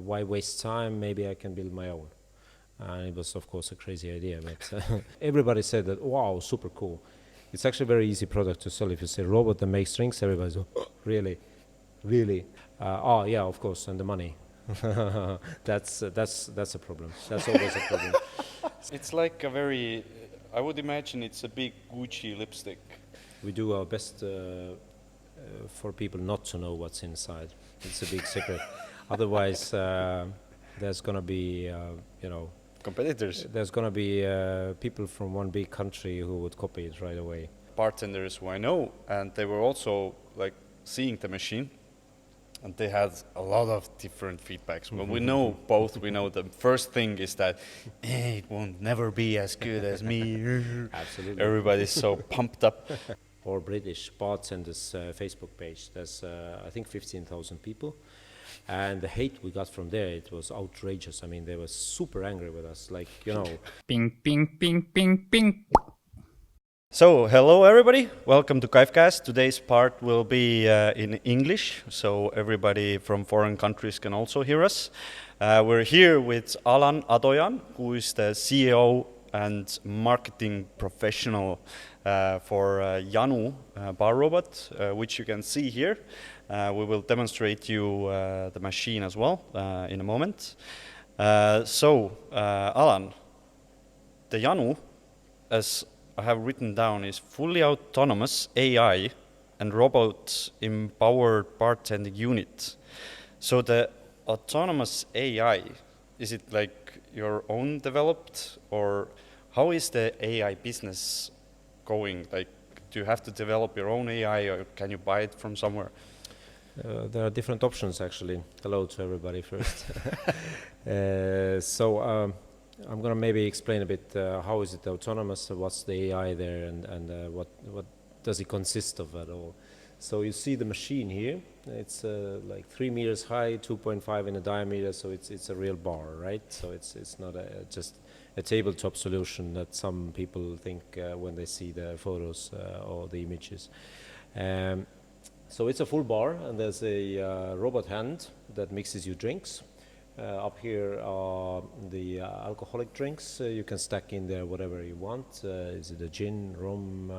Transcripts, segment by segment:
Why waste time? Maybe I can build my own. And it was, of course, a crazy idea, but everybody said that, wow, super cool. It's actually a very easy product to sell. If you say robot that makes drinks, everybody's like, oh, really? Oh, yeah, of course, and the money. That's a problem. That's always a problem. It's like I would imagine it's a big Gucci lipstick. We do our best for people not to know what's inside. It's a big secret. Otherwise, there's going to be, Competitors. There's going to be people from one big country who would copy it right away. Bartenders who I know, and they were also like seeing the machine, and they had a lot of different feedbacks. Well, we know the first thing is that it won't never be as good as me. Absolutely. Everybody's so pumped up. Or British bartenders Facebook page. There's I think 15,000 people. And the hate we got from there, it was outrageous. I mean, they were super angry with us, like, Ping, ping, ping, ping, ping. So, hello everybody, welcome to Kaifcast. Today's part will be in English, so everybody from foreign countries can also hear us. We're here with Adojaan, who is the CEO and marketing professional for Yanu bar robot, which you can see here. We will demonstrate you the machine as well in a moment. Alan, the Yanu, as I have written down, is fully autonomous AI and robot-empowered bartending unit. So the autonomous AI, is it like your own developed, or how is the AI business going? Like, do you have to develop your own AI, or can you buy it from somewhere? There are different options, actually. Hello to everybody first. I'm going to maybe explain a bit how is it autonomous, what's the AI there, and what does it consist of at all. So you see the machine here. It's like 3 meters high, 2.5 in a diameter, so it's a real bar, right? So it's not just a tabletop solution that some people think when they see the photos or the images. So it's a full bar, and there's a robot hand that mixes you drinks. Up here are the alcoholic drinks. You can stack in there whatever you want. Is it a gin, rum,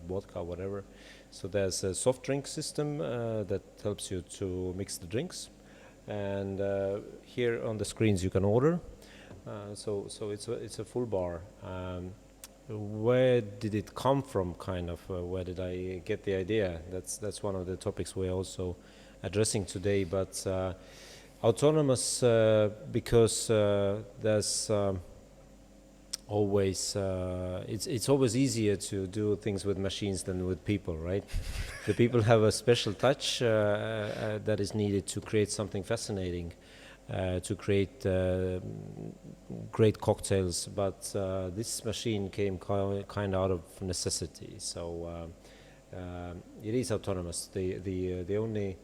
vodka, whatever. So there's a soft drink system that helps you to mix the drinks. And here on the screens you can order. So it's a full bar. Where did it come from, kind of? Where did I get the idea? That's one of the topics we're also addressing today. But autonomous because there's always it's always easier to do things with machines than with people, right? The people have a special touch that is needed to create something fascinating, to create great cocktails, but this machine came kind of out of necessity. So it is autonomous. The only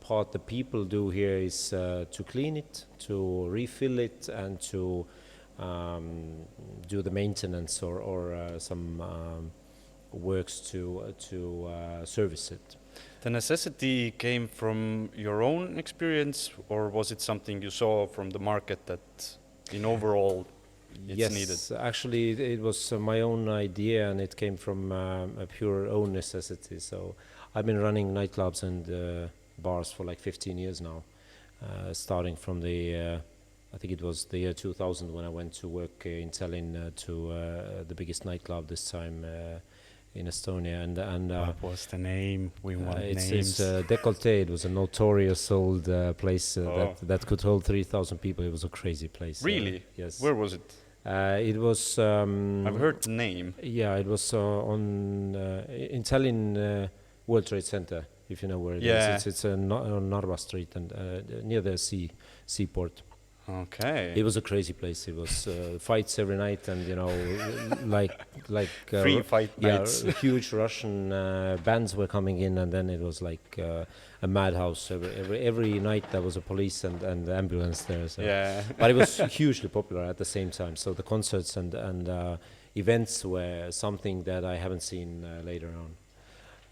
part the people do here is to clean it, to refill it, and to do the maintenance or some works to service it. The necessity came from your own experience, or was it something you saw from the market that in overall it's needed? Yes, actually it was my own idea, and it came from a pure own necessity. So I've been running nightclubs and bars for like 15 years now, starting from the I think it was the year 2000 when I went to work in Tallinn to the biggest nightclub this time in Estonia, and what was the name? We want names. It's Décolleté. It was a notorious old place that could hold 3,000 people. It was a crazy place. Really? Yes. Where was it? It was. I've heard the name. Yeah, it was in Tallinn World Trade Center, if you know where it is. It's on Narva Street and near the seaport. Okay. It was a crazy place. It was fights every night, and like free fight nights. Huge Russian bands were coming in, and then it was like a madhouse. Every night there was a police and ambulance there. So. Yeah. But it was hugely popular at the same time. So the concerts and events were something that I haven't seen later on.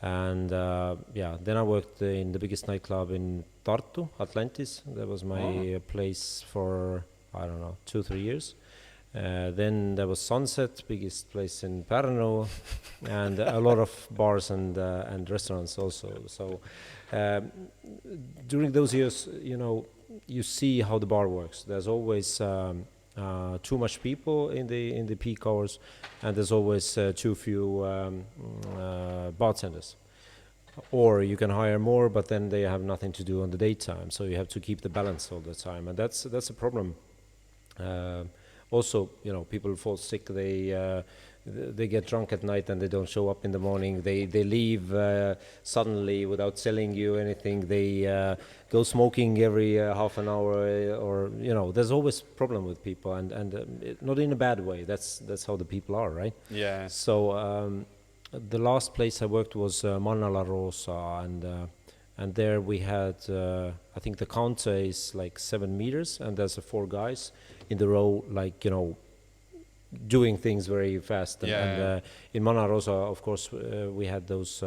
And then I worked in the biggest nightclub in Tartu, Atlantis. That was my place for, I don't know, 2-3 years. Then there was Sunset, biggest place in Pärnu, and a lot of bars and restaurants also. So during those years, you see how the bar works. There's always too much people in the peak hours, and there's always too few bartenders. Or you can hire more, but then they have nothing to do on the daytime. So you have to keep the balance all the time, and that's a problem. Also, people fall sick. They get drunk at night and they don't show up in the morning. They leave suddenly without telling you anything. They go smoking every half an hour, or there's always problem with people, and not in a bad way. That's how the people are, right? Yeah. So the last place I worked was Manna La Rosa, and there we had I think the counter is like 7 meters, and there's 4 guys in the row, like doing things very fast. And in Manna Rosa, of course, we had those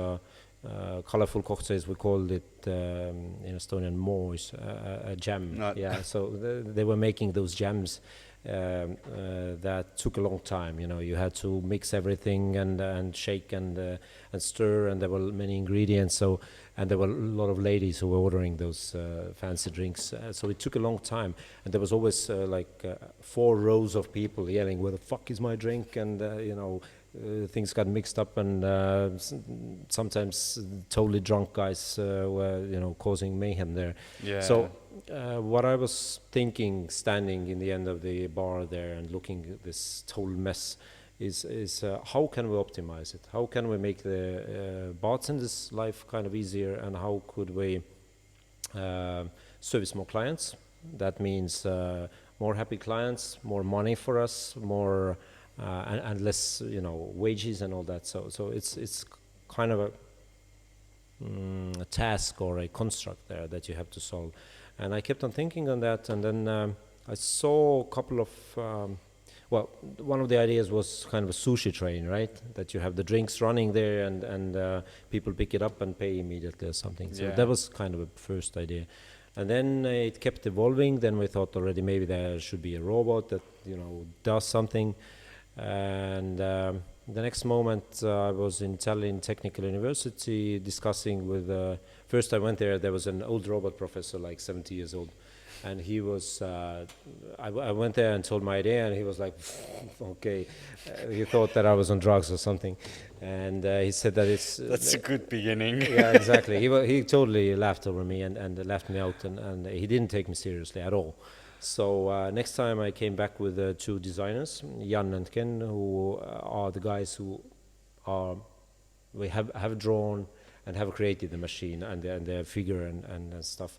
colorful cocktails. We called it in Estonian moos, a jam. So they were making those jams that took a long time. You had to mix everything and shake and stir, and there were many ingredients. And there were a lot of ladies who were ordering those fancy drinks. So it took a long time, and there was always 4 rows of people yelling, "Where the fuck is my drink?" And things got mixed up, and sometimes totally drunk guys were causing mayhem there. Yeah. So what I was thinking, standing in the end of the bar there and looking at this total mess, is how can we optimize it? How can we make the bartender's life kind of easier, and how could we service more clients? That means more happy clients, more money for us, more and less wages and all that. So it's kind of a task or a construct there that you have to solve. And I kept on thinking on that, and then I saw a couple of one of the ideas was kind of a sushi train, right? That you have the drinks running there, and people pick it up and pay immediately or something. So that was kind of a first idea. And then it kept evolving. Then we thought already maybe there should be a robot that does something. And the next moment I was in Tallinn Technical University discussing with, first I went there was an old robot professor, like 70 years old. And he was, I went there and told my idea, and he was like, okay. He thought that I was on drugs or something. And he said that it's... That's a good beginning. Yeah, exactly. He totally laughed over me and laughed me out, and he didn't take me seriously at all. So next time I came back with 2 designers, Jan and Ken, who are the guys who we have drawn and have created the machine and the figure and stuff.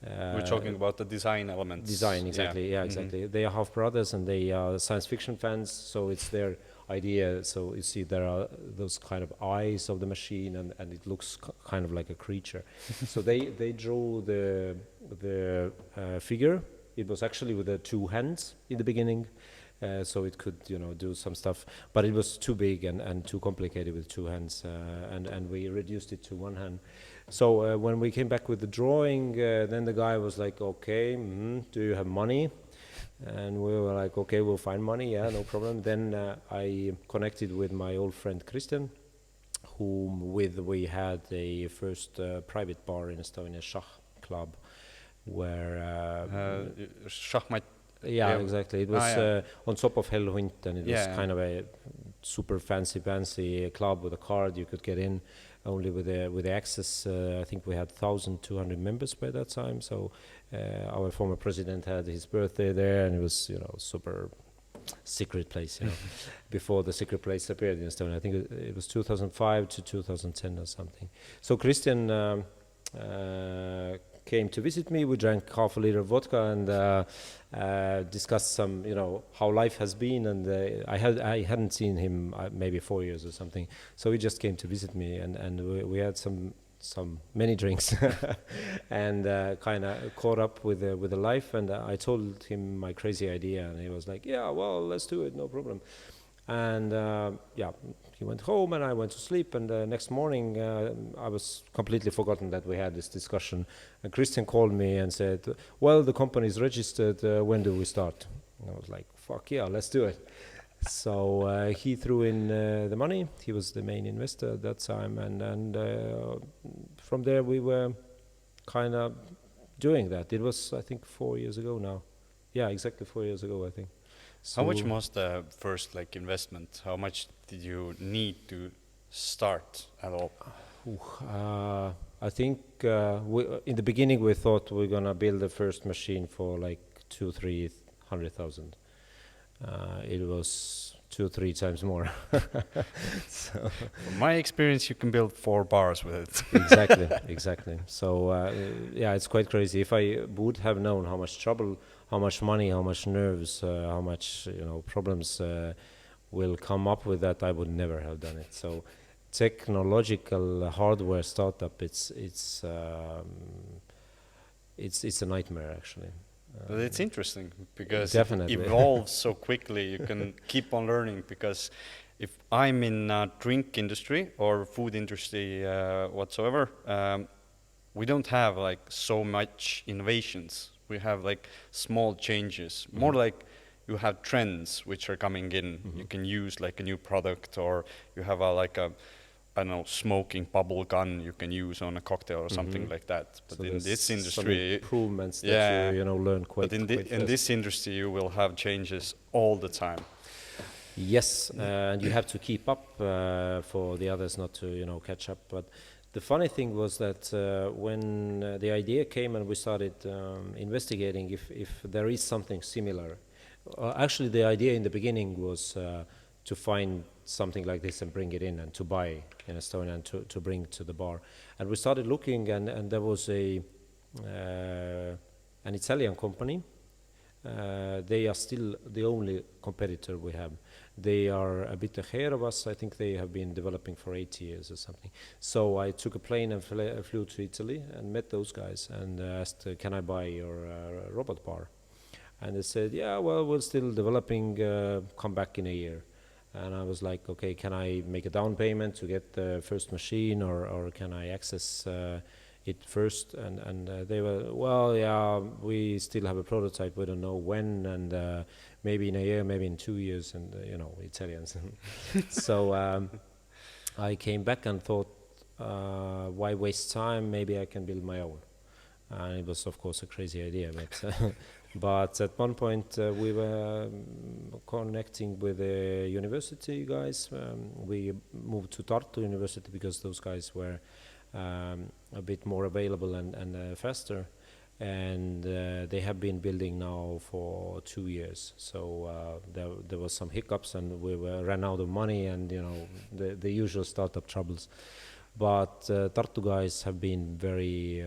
We're talking about the design elements. Design, exactly. Yeah, exactly. Mm-hmm. They are half brothers, and they are science fiction fans, so it's their idea. So you see there are those kind of eyes of the machine, and it looks kind of like a creature. So they drew the figure. It was actually with 2 hands in the beginning, so it could do some stuff, but it was too big and too complicated with 2 hands, and we reduced it to 1 hand. So when we came back with the drawing, then the guy was like, okay, do you have money? And we were like, okay, we'll find money, yeah, no problem. Then I connected with my old friend Christian, whom we had a first private bar in Estonia, Schach Club, where... Schachmat. Yeah, exactly. It was on top of Hell Hunt, and it was kind of a super fancy club with a card. You could get in only with the access. I think we had 1,200 members by that time. So our former president had his birthday there, and it was super secret place. Before the secret place appeared in Estonia. I think it was 2005 to 2010 or something. So Christian came to visit me. We drank half a liter of vodka and discussed some, how life has been. And I hadn't seen him maybe 4 years or something. So he just came to visit me, and we had many drinks and kind of caught up with the life. And I told him my crazy idea, and he was like, yeah, well, let's do it, no problem. And yeah, he went home and I went to sleep. And the next morning, I was completely forgotten that we had this discussion. And Christian called me and said, "Well, the company is registered. When do we start?" And I was like, "Fuck yeah, let's do it." So he threw in the money. He was the main investor at that time, and from there we were kind of doing that. It was, I think, 4 years ago now. Yeah, exactly 4 years ago, I think. So How much was the first like investment? How much did you need to start at all? I think in the beginning we thought we're gonna build the first machine for like 200,000-300,000. It was 2 or 3 times more. So From my experience, you can build 4 bars with it. exactly. So yeah, it's quite crazy. If I would have known how much trouble, how much money, how much nerves, how much problems will come up with that, I would never have done it. So technological hardware startup, it's a nightmare actually. But it's interesting because Definitely. it evolves so quickly. You can keep on learning because if I'm in drink industry or food industry whatsoever, we don't have like so much innovations. We have like small changes, more like you have trends which are coming in. You can use like a new product, or you have like a I don't know, smoking bubble gun you can use on a cocktail or something like that. But So in there's this some industry, improvements that yeah, you learn quite but in fast. this industry you will have changes all the time. Yes, and you have to keep up for the others not to catch up. But the funny thing was that when the idea came and we started investigating if there is something similar. Actually, the idea in the beginning was to find something like this and bring it in and to buy in Estonia and to bring to the bar. And we started looking, and there was an Italian company. They are still the only competitor we have. They are a bit ahead of us. I think they have been developing for 8 years or something. So I took a plane and flew to Italy and met those guys and asked, can I buy your robot bar? And they said, yeah, well, we're still developing, come back in a year. And I was like, okay, can I make a down payment to get the first machine, or can I access it first? And they were, well, yeah, we still have a prototype, we don't know when, and maybe in a year, maybe in 2 years, and Italians. So I came back and thought, why waste time? Maybe I can build my own. And it was, of course, a crazy idea, but but at one point we were connecting with the university guys. We moved to Tartu University because those guys were a bit more available and faster. And they have been building now for 2 years. So there was some hiccups, and we ran out of money, and the usual startup troubles. But Tartu guys have been very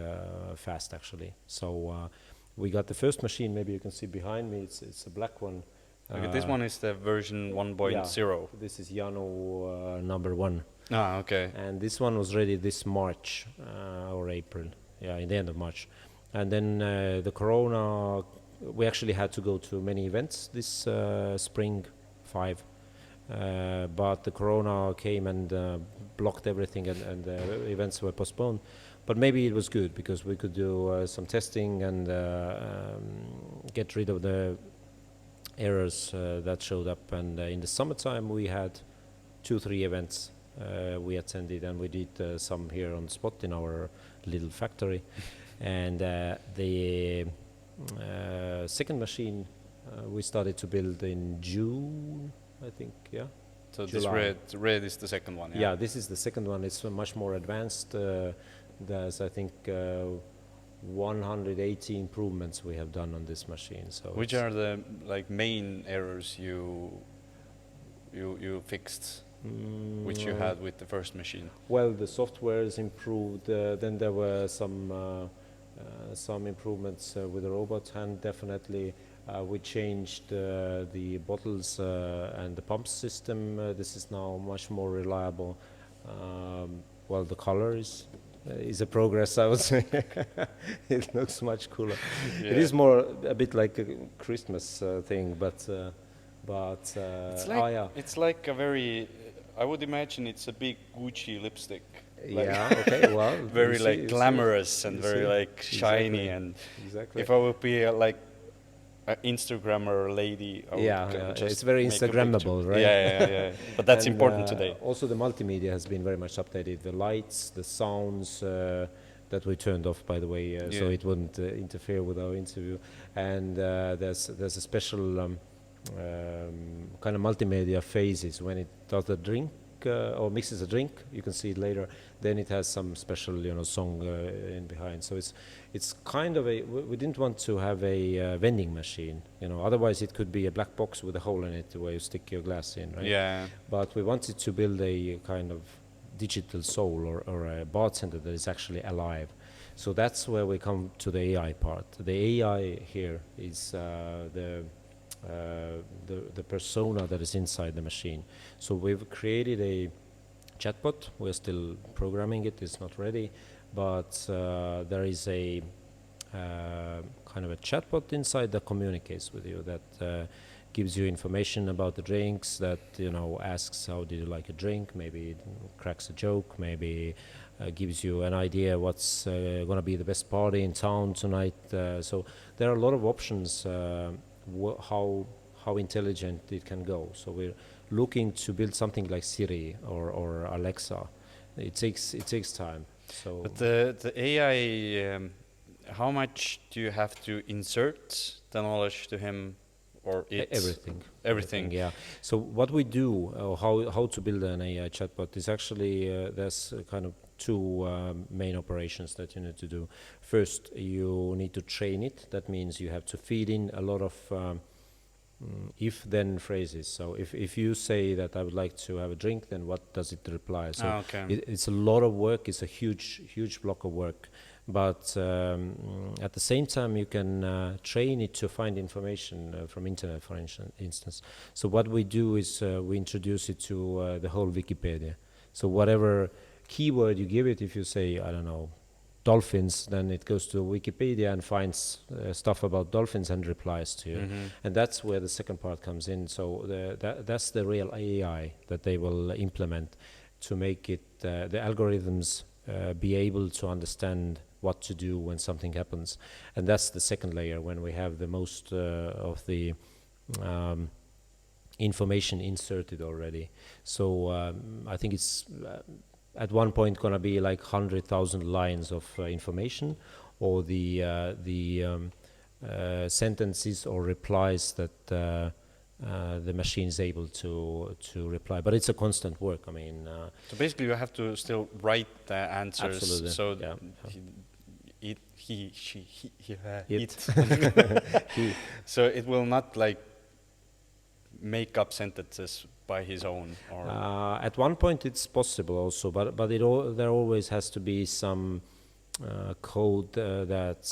fast actually. So we got the first machine. Maybe you can see behind me. It's a black one. Okay, this one is the version 1.0. Yeah, this is Yanu number 1. Ah, okay. And this one was ready this March or April. Yeah, in the end of March. And then the Corona, we actually had to go to many events this spring, 5. But the Corona came and blocked everything, and the events were postponed. But maybe it was good because we could do some testing and get rid of the errors that showed up. And in the summertime we had 2-3 events we attended, and we did some here on spot in our little factory. And the second machine we started to build in June, I think, yeah. So July. this red is the second one, yeah? Yeah, this is the second one. It's much more advanced. There's, I think, 180 improvements we have done on this machine. So which are the main errors you fixed, which you had with the first machine? Well, the software is improved. Then there were some improvements with the robot hand, definitely. We changed the bottles and the pump system. This is now much more reliable. Well, the color is a progress, I would say. It looks much cooler. Yeah. It is more a bit like a Christmas thing, but But It's like, oh yeah, it's like a very, I would imagine it's a big Gucci lipstick. Like yeah. Okay, well, very you like see, glamorous and you very see. like shiny. Exactly, And exactly. if I would be like an Instagrammer lady, I would, Yeah, I would yeah, just it's very make a picture. Instagrammable, right? Yeah. But that's And important today. also the multimedia has been very much updated. The lights, the sounds that we turned off, by the way, so Yeah. it wouldn't interfere with our interview. And there's a special kind of multimedia phases when it does a drink or mixes a drink. You can see it later. Then it has some special, song in behind. So it's kind of we didn't want to have a vending machine, otherwise it could be a black box with a hole in it where you stick your glass in, right? Yeah. But we wanted to build a kind of digital soul or a bartender that is actually alive. So that's where we come to the AI part. The AI here is the persona that is inside the machine. So we've created a chatbot. We're still programming it. It's not ready, but there is a kind of a chatbot inside that communicates with you, that gives you information about the drinks, that asks how did you like a drink, maybe it cracks a joke, maybe gives you an idea what's going to be the best party in town tonight. So there are a lot of options how intelligent it can go. So we're looking to build something like Siri or Alexa. It takes time. So But the AI, how much do you have to insert the knowledge to him or it? Everything, yeah. So what we do, how to build an AI chatbot is actually there's kind of two main operations that you need to do. First, you need to train it. That means you have to feed in a lot of if-then phrases. So if you say that I would like to have a drink, then what does it reply? So Okay. it's a lot of work. It's a huge block of work. But at the same time, you can train it to find information from internet, for instance. So what we do is we introduce it to the whole Wikipedia. So whatever keyword you give it, if you say, I don't know, dolphins, then it goes to Wikipedia and finds stuff about dolphins and replies to you. And that's where the second part comes in. So that's the real AI that they will implement to make it, the algorithms be able to understand what to do when something happens. And that's the second layer, when we have the most of the information inserted already. So I think it's at one point going to be like 100,000 lines of information, or the sentences or replies that the machine is able to reply. But it's a constant work. I mean, So basically, you have to still write the answers. Absolutely, So yeah. it. So it will not like make up sentences by his own, or at one point it's possible also, but there always has to be some code that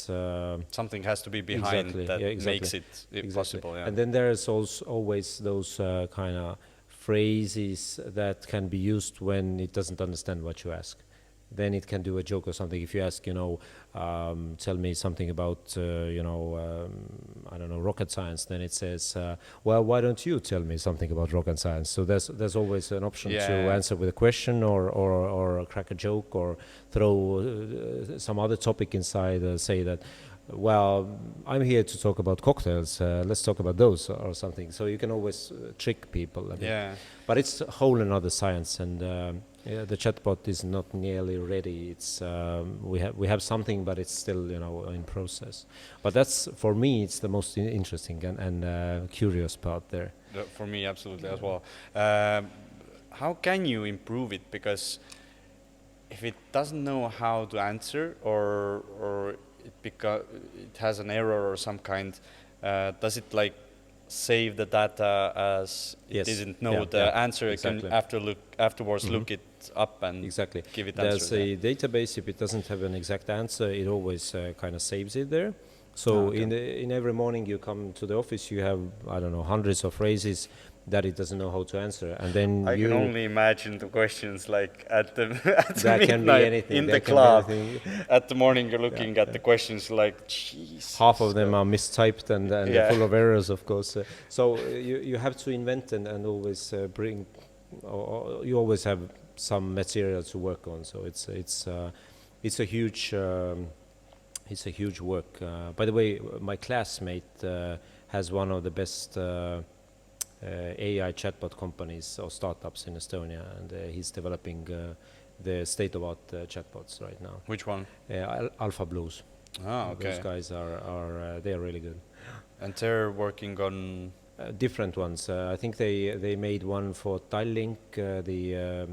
something has to be behind that makes it possible. Yeah. And then there's also always those kind of phrases that can be used when it doesn't understand what you ask. Then it can do a joke or something. If you ask, tell me something about, I don't know, rocket science, then it says, well, why don't you tell me something about rocket science? So there's always an option to answer with a question or crack a joke or throw some other topic inside, say that, well, I'm here to talk about cocktails, let's talk about those or something. So you can always trick people. But it's a whole another science, and the chatbot is not nearly ready. It's we have something, but it's still in process. But that's, for me, it's the most interesting and curious part there. For me, absolutely as well. How can you improve it? Because if it doesn't know how to answer, or it has an error or some kind, does it like save the data as it didn't know the answer? Exactly. It can afterwards look it up and give it answers. There's a database. If it doesn't have an exact answer, it always kind of saves it there. So Okay. in every morning you come to the office, you have, I don't know, hundreds of phrases that it doesn't know how to answer, and then I can you only imagine the questions like at the at the that can be midnight anything. in That the can be club. anything. At the morning, you're Yeah, looking at the questions like, jeez. half of them are mistyped and Yeah. full of errors, of course. So you have to invent and always bring, or you always have some material to work on. So it's a huge it's a huge work. By the way, my classmate has one of the best AI chatbot companies or startups in Estonia, and he's developing the state-of-art chatbots right now. Which one? Alpha Blues. Ah, okay. Those guys are they are really good. And they're working on. Different ones. I think they made one for Tallinn, the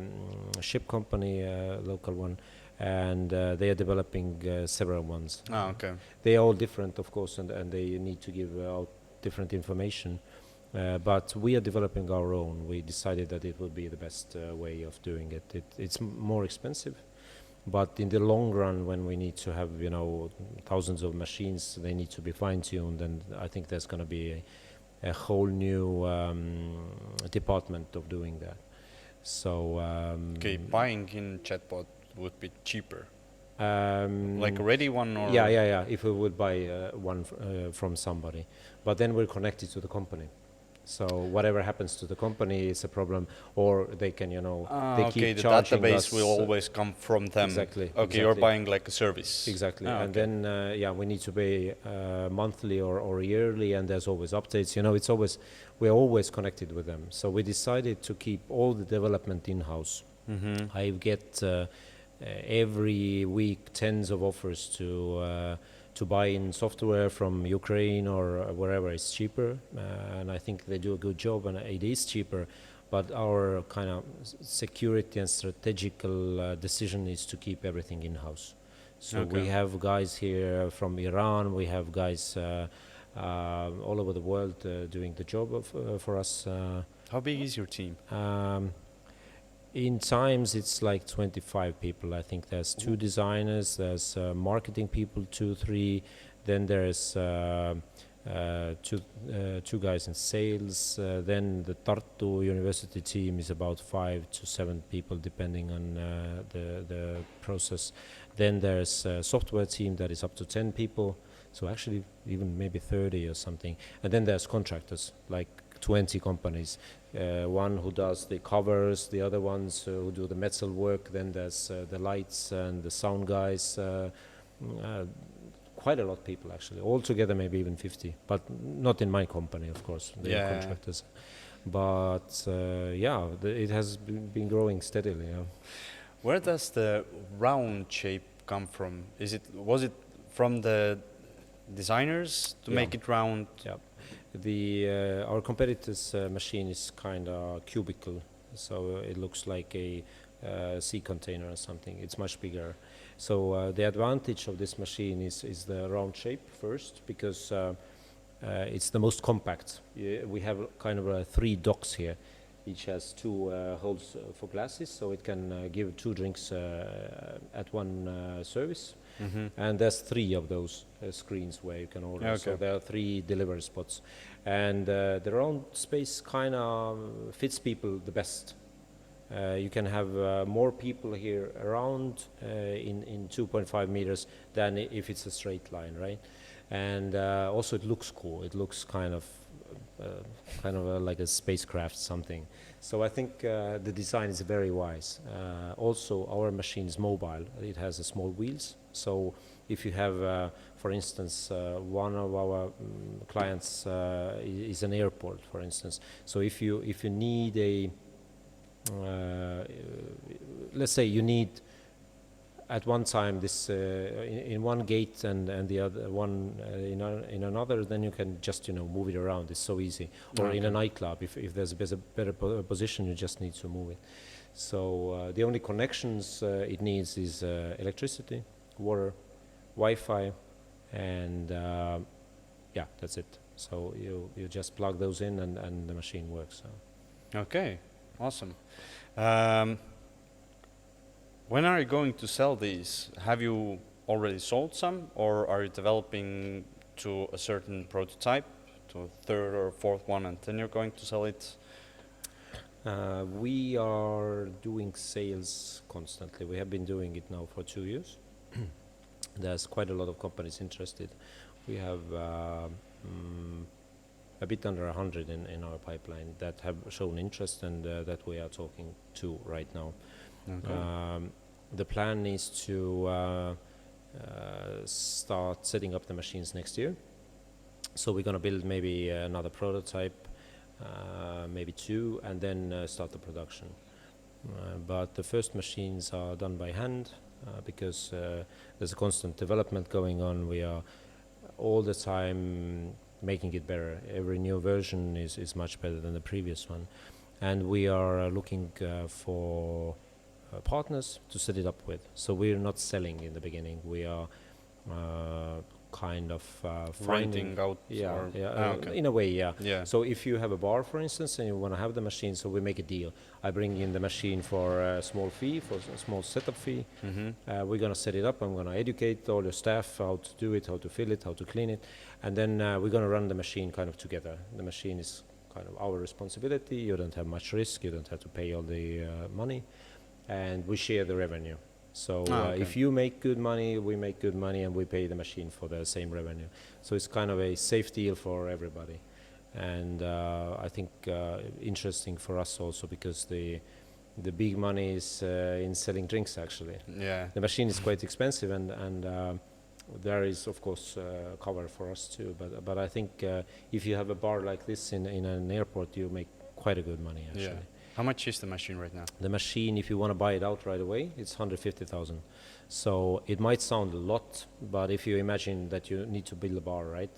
ship company, local one, and they are developing several ones. Ah, okay. They are all different, of course, and they need to give out different information. But we are developing our own. We decided that it would be the best way of doing it. It's more expensive, but in the long run, when we need to have thousands of machines, they need to be fine-tuned, and I think there's going to be a whole new department of doing that. So Okay, buying in chatbot would be cheaper. Like a like ready one, or yeah. If we would buy one from somebody, but then we're connected to the company. So whatever happens to the company is a problem, or they can, they okay, keep the charging database us. will always come from them. Exactly. Okay, you're buying like a service. Exactly. Ah, And okay. then, we need to pay monthly or yearly, and there's always updates. We're always connected with them. So we decided to keep all the development in-house. Mm-hmm. I get every week tens of offers to buy in software from Ukraine or wherever it's cheaper, and I think they do a good job, and it is cheaper. But our kind of security and strategical decision is to keep everything in-house. So we have guys here from Iran, we have guys all over the world doing the job for us. How big is your team? In times it's like 25 people. I think there's 2 designers, there's marketing people, 2, 3, then there's two guys in sales, then the Tartu University team is about 5 to 7 people depending on the process. Then there's a software team that is up to 10 people, so actually even maybe 30 or something. And then there's contractors, like 20 companies. One who does the covers, the other ones who do the metal work, then there's the lights and the sound guys. Quite a lot of people actually, all together maybe even 50, but not in my company, of course. They are contractors. But it has been growing steadily. Yeah. Where does the round shape come from? Was it from the designers to make it round? Yeah. Our competitor's machine is kind of cubical, so it looks like a sea container or something. It's much bigger. So the advantage of this machine is the round shape first, because it's the most compact. We have kind of 3 docks here. Each has 2 holes for glasses, so it can give 2 drinks at one service. Mm-hmm. And there's 3 of those screens where you can order. Okay. So there are 3 delivery spots. And the round space kind of fits people the best. You can have more people here around in 2.5 meters than if it's a straight line, right? And also it looks cool. It looks kind of like a spacecraft something. So I think the design is very wise. Also, our machine is mobile. It has small wheels. So if you have, for instance, one of our clients is an airport, for instance. So if you need a let's say you need at one time this in one gate and the other one in another, then you can just move it around. It's so easy. Or in a nightclub, if there's a better position, you just need to move it. So the only connections it needs is electricity, water, Wi-Fi, and that's it. So you just plug those in and the machine works. So. Okay, awesome. When are you going to sell these? Have you already sold some, or are you developing to a certain prototype, to a third or fourth one, and then you're going to sell it? We are doing sales constantly. We have been doing it now for 2 years. There's quite a lot of companies interested. We have a bit under 100 in our pipeline that have shown interest and that we are talking to right now. Okay. The plan is to start setting up the machines next year. So we're going to build maybe another prototype, maybe 2, and then start the production. But the first machines are done by hand because there's a constant development going on. We are all the time making it better. Every new version is much better than the previous one. And we are looking for partners to set it up with. So we're not selling in the beginning. We are kind of renting out. Okay. In a way, Yeah. So if you have a bar, for instance, and you want to have the machine, so we make a deal. I bring in the machine for a small fee, for a small setup fee. We're going to set it up. I'm going to educate all your staff how to do it, how to fill it, how to clean it. And then we're going to run the machine kind of together. The machine is kind of our responsibility. You don't have much risk. You don't have to pay all the money. And we share the revenue. So okay. if you make good money, we make good money, and we pay the machine for the same revenue. So it's kind of a safe deal for everybody. And I think interesting for us also because the big money is in selling drinks, actually. Yeah. The machine is quite expensive, and there is, of course, cover for us too. But I think if you have a bar like this in an airport, you make quite a good money, actually. Yeah. How much is the machine right now? The machine, if you want to buy it out right away, it's 150,000. So it might sound a lot, but if you imagine that you need to build a bar, right?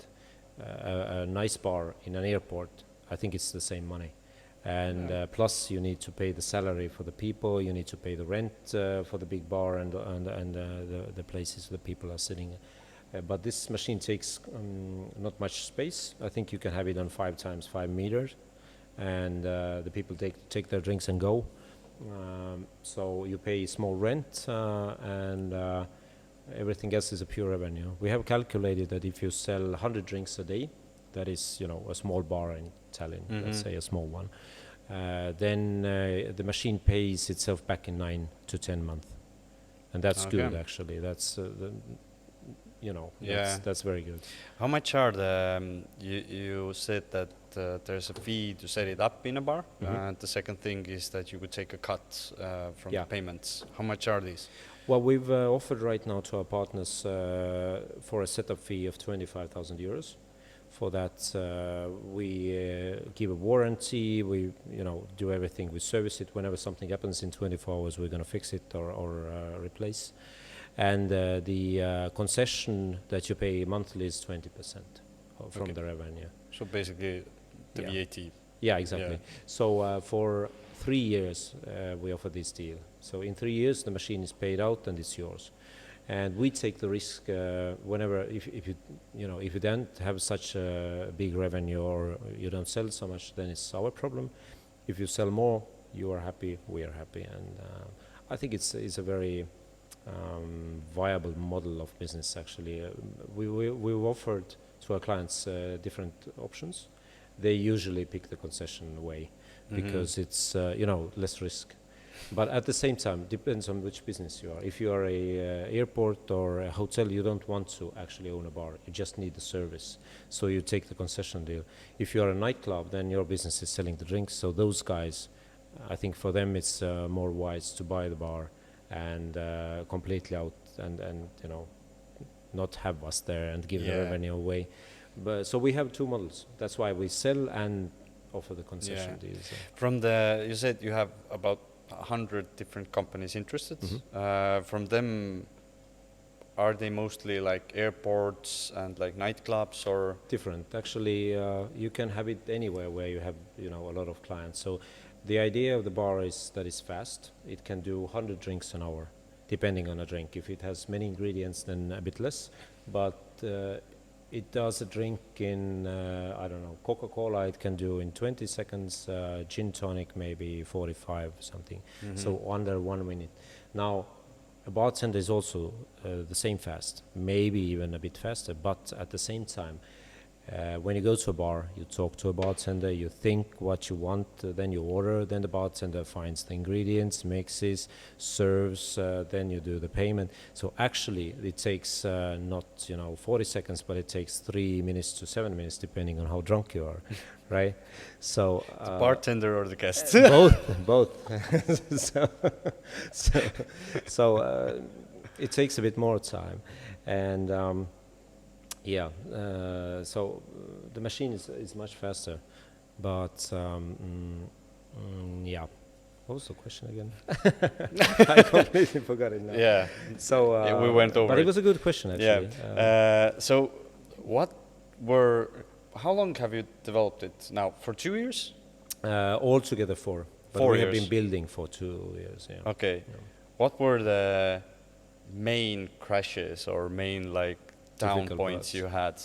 A nice bar in an airport, I think it's the same money. And plus you need to pay the salary for the people, you need to pay the rent for the big bar and the places the people are sitting. But this machine takes not much space. I think you can have it on 5 times 5 meters. And the people take their drinks and go. So you pay small rent and everything else is a pure revenue. We have calculated that if you sell 100 drinks a day, that is, a small bar in Tallinn, let's say a small one, then the machine pays itself back in 9 to 10 months. And that's good, actually. That's that's very good. How much are the? You said that there's a fee to set it up in a bar. And the second thing is that you could take a cut from the payments. How much are these? Well, we've offered right now to our partners for a setup fee of 25,000 euros. For that, we give a warranty. We, do everything. We service it. Whenever something happens in 24 hours, we're going to fix it or replace. And the concession that you pay monthly is 20% from the revenue. So basically, the VAT. Yeah, exactly. Yeah. So for 3 years, we offer this deal. So in 3 years, the machine is paid out and it's yours. And we take the risk whenever, if you don't have such a big revenue or you don't sell so much, then it's our problem. If you sell more, you are happy, we are happy. And I think it's a very viable model of business, actually. We've offered to our clients different options. They usually pick the concession way because it's less risk. But at the same time, depends on which business you are. If you are a airport or a hotel, you don't want to actually own a bar. You just need the service. So you take the concession deal. If you are a nightclub, then your business is selling the drinks. So those guys, I think for them it's more wise to buy the bar and completely out and not have us there and give the revenue away. But so we have 2 models. That's why we sell and offer the concession deals. You said you have about 100 different companies interested. From them, are they mostly like airports and like nightclubs or? Different. Actually, you can have it anywhere where you have a lot of clients. So the idea of the bar is that it's fast. It can do 100 drinks an hour, depending on a drink. If it has many ingredients, then a bit less. But it does a drink in, Coca-Cola it can do in 20 seconds, gin tonic maybe 45 something. So under 1 minute. Now, a bartender is also the same fast, maybe even a bit faster, but at the same time, when you go to a bar, you talk to a bartender, you think what you want, then you order, then the bartender finds the ingredients, mixes, serves, then you do the payment. So actually it takes not 40 seconds, but it takes 3 minutes to 7 minutes depending on how drunk you are, right? So The bartender or the guest? both. so it takes a bit more time, and so the machine is much faster, but yeah. What was the question again? I completely forgot it now. Yeah. So We went over but it. it was a good question actually. Yeah. So, how long have you developed it now? For 2 years? Altogether 4. But 4 we have years. been building for 2 years. Yeah. Okay. Yeah. What were the main crashes or main down Difficult points parts. you had?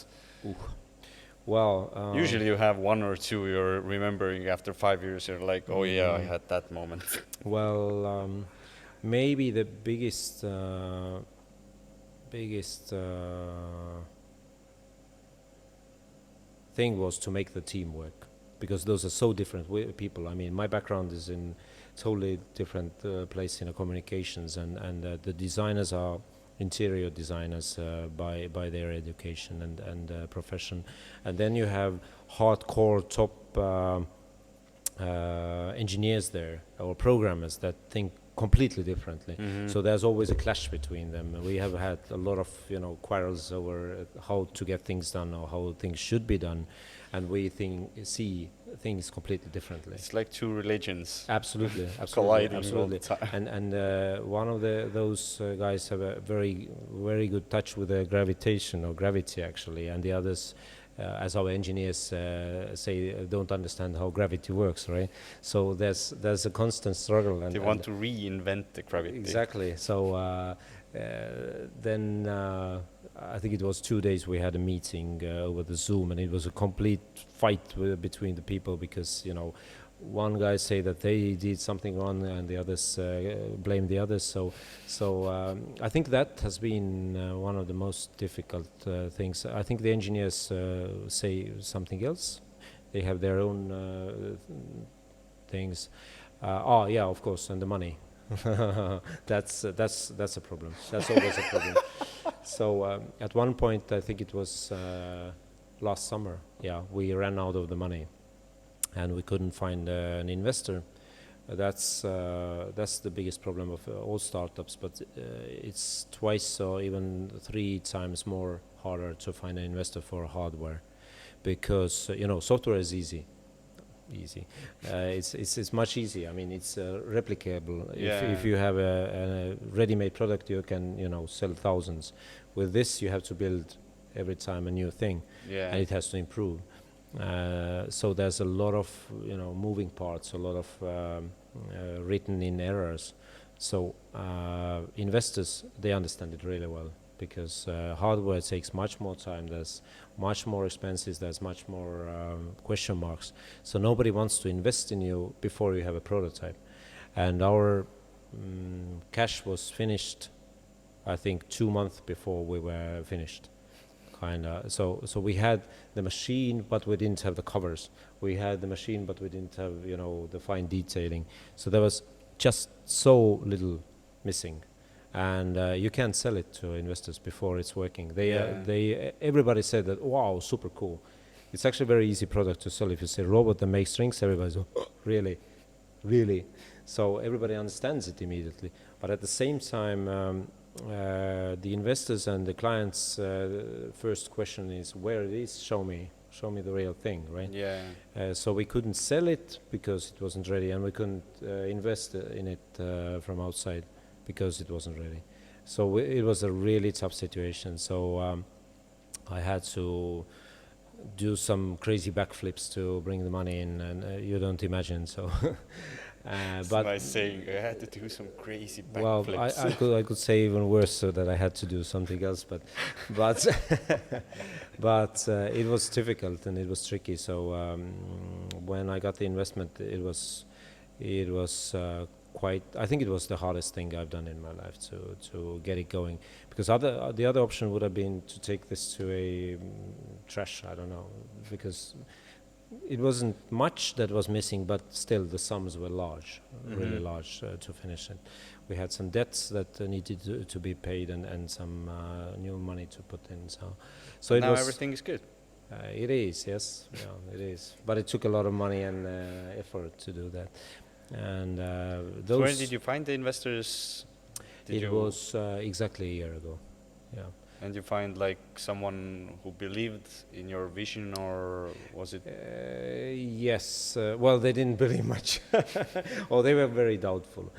Well, Usually you have 1 or 2 you're remembering after 5 years. You're like, oh yeah, I had that moment. well, maybe the biggest thing was to make the team work, because those are so different people. I mean, my background is in totally different place in communications, and the designers are interior designers by their education and profession, and then you have hardcore top engineers there, or programmers that think completely differently. So there's always a clash between them. We have had a lot of quarrels over how to get things done or how things should be done, and we see things completely differently. It's like 2 religions. Absolutely, Colliding all absolutely. the time. And one of those guys have a very, very good touch with the gravitation or gravity actually, and the others, as our engineers say, don't understand how gravity works, right? So there's a constant struggle. And They want to reinvent the gravity. Exactly. So then I think it was 2 days we had a meeting over the Zoom, and it was a complete fight between the people, because one guy say that they did something wrong and the others blame the others. So I think that has been one of the most difficult things. I think the engineers say something else. They have their own things. Yeah, of course, and the money. That's a problem. That's always a problem. So at one point, I think it was last summer, we ran out of the money, and we couldn't find an investor. That's the biggest problem of all startups, but it's twice or even 3 times more harder to find an investor for hardware, because software is easy. It's much easier. I mean, it's replicable. If you have a ready-made product, you can sell thousands. With this, you have to build every time a new thing, and it has to improve. So there's a lot of moving parts, a lot of written in errors. So investors, they understand it really well, because hardware takes much more time. There's much more expenses. There's much more question marks. So nobody wants to invest in you before you have a prototype. And our cash was finished, I think, 2 months before we were finished. So we had the machine, but we didn't have the covers. We had the machine, but we didn't have the fine detailing. So there was just so little missing, and you can't sell it to investors before it's working. Everybody said that, wow, super cool. It's actually a very easy product to sell. If you say robot that makes drinks, everybody's really. So everybody understands it immediately. But at the same time, the investors and the clients' first question is, where it is, show me the real thing, right? So we couldn't sell it because it wasn't ready, and we couldn't invest in it from outside because it wasn't ready. So it was a really tough situation. So I had to do some crazy backflips to bring the money in, and you don't imagine. So but nice saying, I had to do some crazy Well, backflips. I could say even worse, so that I had to do something else, but it was difficult and it was tricky. So when I got the investment, it was I think it was the hardest thing I've done in my life to get it going, because the other option would have been to take this to a trash, I don't know, because it wasn't much that was missing, but still the sums were large, really large to finish it. We had some debts that needed to be paid and some new money to put in. So it now was, everything is good. it is, yes, yeah, it is. But it took a lot of money and effort to do that. And those. So where did you find the investors? It was exactly a year ago. Yeah. And you find like someone who believed in your vision, or was it? Yes. Well, they didn't believe much, or they were very doubtful,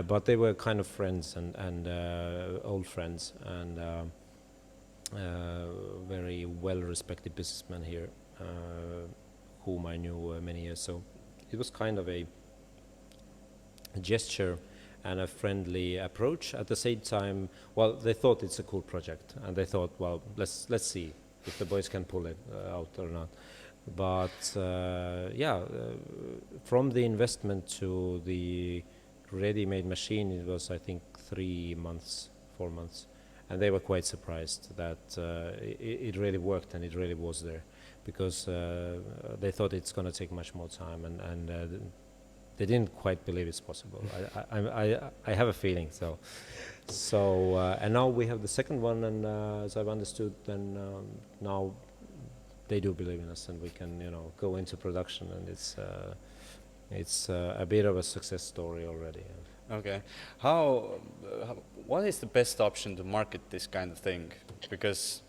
but they were kind of friends and old friends and very well-respected businessmen here, whom I knew many years. So it was kind of a gesture and a friendly approach. At the same time, well, they thought it's a cool project, and they thought, well, let's see if the boys can pull it out or not. But from the investment to the ready-made machine, it was, I think, 4 months, and they were quite surprised that it really worked and it really was there, because they thought it's going to take much more time, and they didn't quite believe it's possible. I have a feeling so. And now we have the second one, and as I've understood, then now they do believe in us, and we can, go into production, and it's a bit of a success story already. Okay. What is the best option to market this kind of thing? Because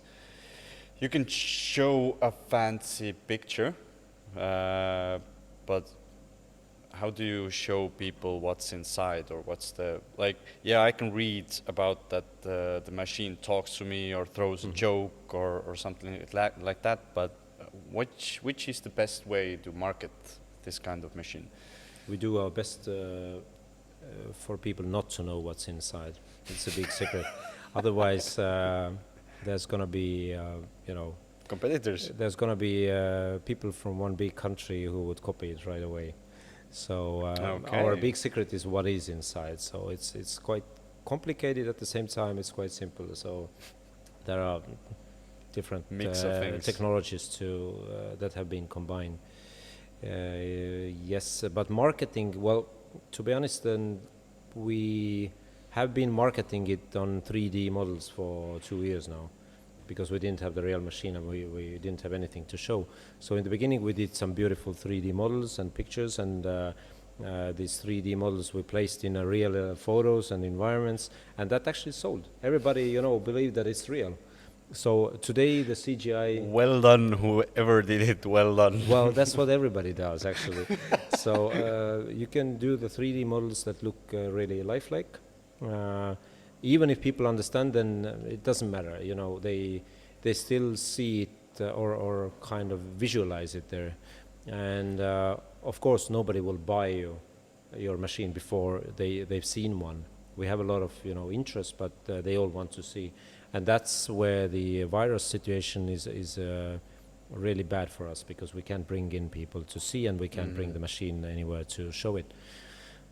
you can show a fancy picture, but how do you show people what's inside, or what's the, like, yeah, I can read about that the machine talks to me or throws a joke or something like that, but which is the best way to market this kind of machine? We do our best for people not to know what's inside. It's a big secret. Otherwise, there's going to be, competitors. There's going to be people from one big country who would copy it right away. So our big secret is what is inside. So it's quite complicated. At the same time, it's quite simple. So there are different mix of things, technologies that have been combined. Yes, but marketing, well, to be honest, then we have been marketing it on 3D models for 2 years now, because we didn't have the real machine and we didn't have anything to show. So in the beginning we did some beautiful 3D models and pictures, and these 3D models we placed in real photos and environments, and that actually sold. Everybody, believed that it's real. So today the CGI... Well done, whoever did it, well done. Well, that's what everybody does, actually. So you can do the 3D models that look really lifelike. Even if people understand, then it doesn't matter. They still see it or kind of visualize it there. And of course, nobody will buy your machine before they've seen one. We have a lot of interest, but they all want to see. And that's where the virus situation is really bad for us, because we can't bring in people to see, and we can't bring the machine anywhere to show it.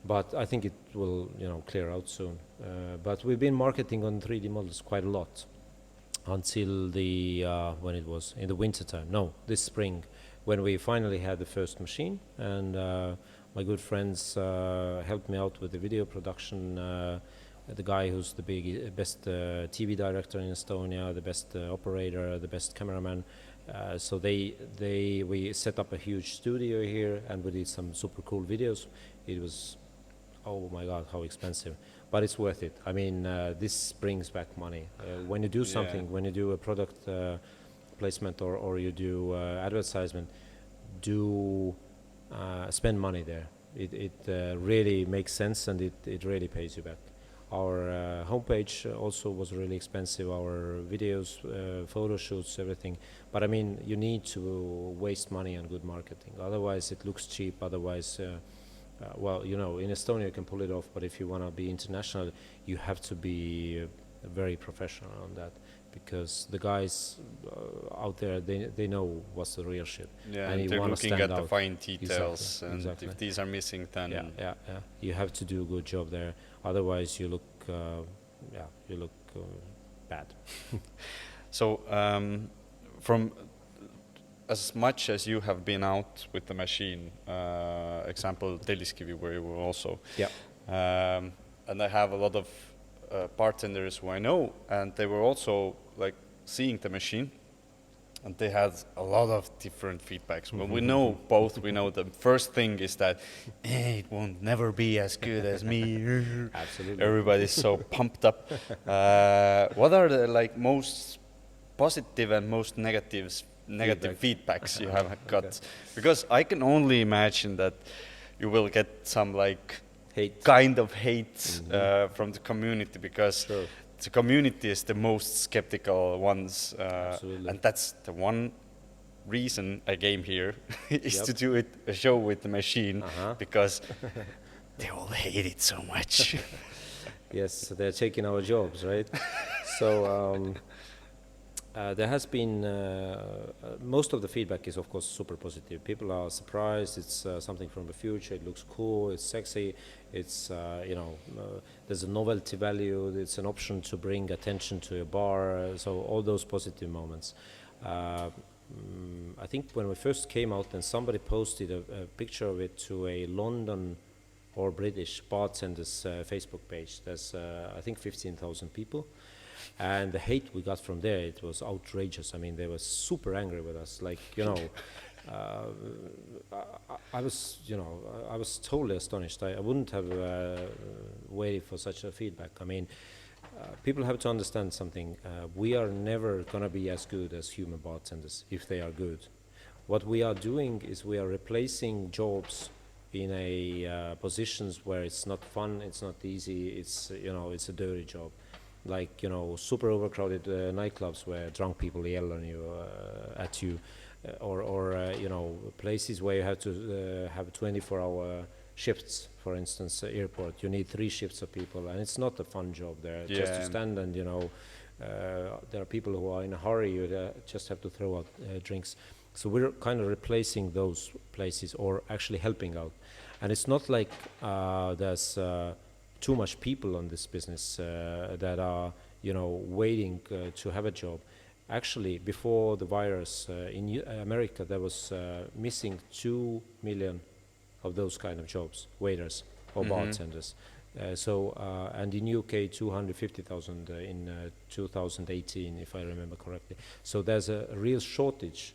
But I think it will, clear out soon. But we've been marketing on 3D models quite a lot until when it was in the winter time. No, this spring, when we finally had the first machine, and my good friends helped me out with the video production. The guy who's the best TV director in Estonia, the best operator, the best cameraman. So we set up a huge studio here, and we did some super cool videos. It was, oh my God, how expensive. But it's worth it. I mean, this brings back money. When you do something, when you do a product placement or you do advertisement, do spend money there. It really makes sense, and it really pays you back. Our homepage also was really expensive, our videos, photo shoots, everything. But I mean, you need to waste money on good marketing. Otherwise, it looks cheap. Otherwise, well, in Estonia you can pull it off, but if you want to be international, you have to be very professional on that. because the guys out there, they know what's the real shit. Yeah, and and you they're wanna looking stand at the out. fine details, Exactly, and exactly. if these are missing, then Yeah. You have to do a good job there. Otherwise, you look, bad. So, from as much as you have been out with the machine, example Telliskivi, where you were also, Yeah. and I have a lot of bartenders who I know, and they were also like seeing the machine, and they had a lot of different feedbacks. Well, we know both. We know the first thing is that it won't never be as good as me. Absolutely. Everybody's so pumped up. What are the like most positive and most negative feedbacks you have got? Okay. Because I can only imagine that you will get some like Hate. kind of hate from the community, because Sure. the community is the most skeptical ones, Absolutely. and that's the one reason I came here is Yep. to do a show with the machine, because they all hate it so much. Yes, they're taking our jobs, right? So there has been most of the feedback is of course super positive. People are surprised. It's something from the future. It looks cool. It's sexy. It's there's a novelty value. It's an option to bring attention to a bar. So all those positive moments. I think when we first came out, and somebody posted a picture of it to a London or British bartenders Facebook page. There's I think 15,000 people. And the hate we got from there, it was outrageous. I mean, they were super angry with us. Like, I was totally astonished. I wouldn't have waited for such a feedback. I mean, people have to understand something. We are never going to be as good as human bartenders if they are good. What we are doing is we are replacing jobs in a positions where it's not fun, it's not easy, it's a dirty job. Like super overcrowded nightclubs where drunk people yell on you, at you, or places where you have to have 24-hour shifts. For instance, airport, you need 3 shifts of people, and it's not a fun job there. Yeah. Just to stand and there are people who are in a hurry. You just have to throw out drinks. So we're kind of replacing those places, or actually helping out. And it's not like there's too much people on this business that are waiting to have a job. Actually, before the virus in America, there was missing 2 million of those kind of jobs, waiters or bartenders. And in UK 250,000 in 2018, if I remember correctly. So there's a real shortage